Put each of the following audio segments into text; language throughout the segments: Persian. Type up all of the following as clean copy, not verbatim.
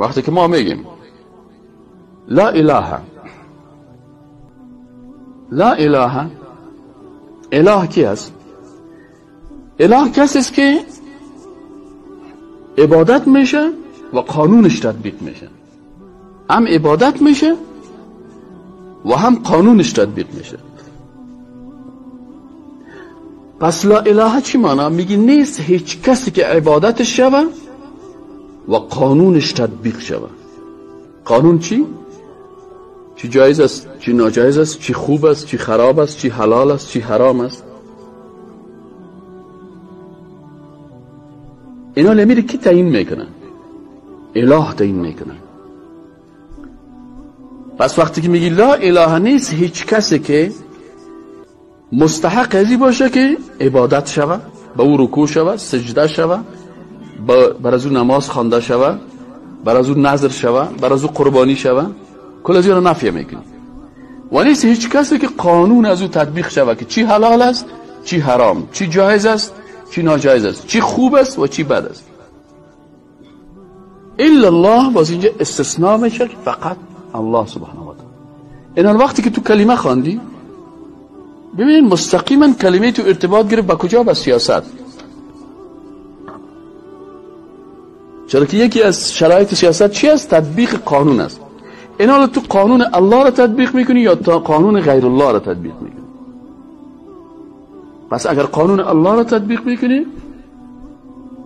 وقتی که ما میگیم لا اله، لا اله، اله کی است؟ اله کسی است که عبادت میشه و قانونش تطبیق میشه. هم عبادت میشه و هم قانونش تطبیق میشه. پس لا اله چی معنی؟ میگی نیست هیچ کسی که عبادتش شوه و قانونش تطبیق شوه. قانون چی؟ چی جایز است، چی ناجایز است، چی خوب است، چی خراب است، چی حلال است، چی حرام است. اینا نمیره کی تعیین میکنه؟ اله تعیین میکنه. پس وقتی که میگی لا اله نیست هیچ کسی که مستحق ازی باشه که عبادت شوه، به او رکوع شوه، سجده شوه، بر از او نماز خوانده شوه، بر از او نذر شوه، بر از او قربانی شوه، کل از اینا نفی میکنی. و نیست هیچ کسی که قانون از او تطبیق شوه که چی حلال است، چی حرام، چی جایز است، چی ناجایز است، چی خوب است و چی بد است. الا الله. باز اینجا استثناء میشه که فقط الله سبحانه و تعالی. این وقتی که تو کلمه خواندی ببینید مستقیما کلمه تو ارتباط گرفت با کجا؟ با سیاست. چرا که یکی از شرایط سیاست چی است؟ تطبیق قانون است. اینا تو قانون الله را تطبیق میکنی یا تا قانون غیر الله را تطبیق میکنی؟ پس اگر قانون الله را تطبیق میکنی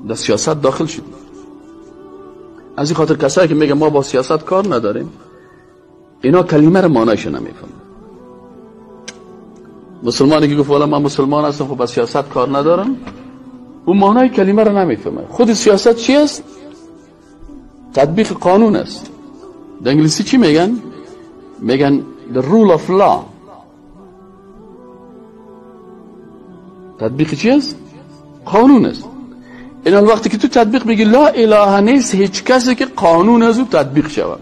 در سیاست داخل شد. از این خاطر کسایی که میگن ما با سیاست کار نداریم، اینا کلمه را معنیش نمیفهمن. مسلمانی که گفت والا من مسلمان هستم خب با سیاست کار ندارم، اون معنی کلمه را نمیفهمه. خود سیاست چی است؟ تطبیق قانون است. در انگلیسی چی میگن؟ میگن the rule of law. تطبیق چی است؟ قانون است. این وقتی که تو تطبیق میگی لا اله نیست هیچ کسی که قانون از او تطبیق شود.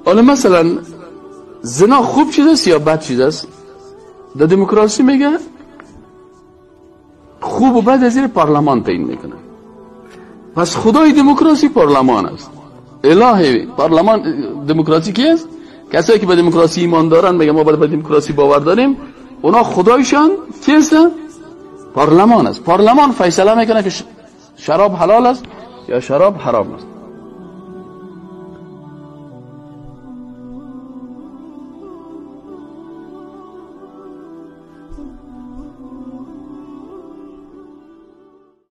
حالا مثلا زنا خوب چیز است یا بد چیز است؟ در دموکراسی میگه خوب و بد از زیر پارلمان تعیین میکنه. پس خدای دموکراسی پارلمان است. اله پارلمان دموکراسی کی است؟ کسایی که به دموکراسی ایمان دارن میگن ما به دموکراسی باور داریم، اونا خدایشان کی است؟ پارلمان است. پارلمان فیصله میکنه که شراب حلال است یا شراب حرام است.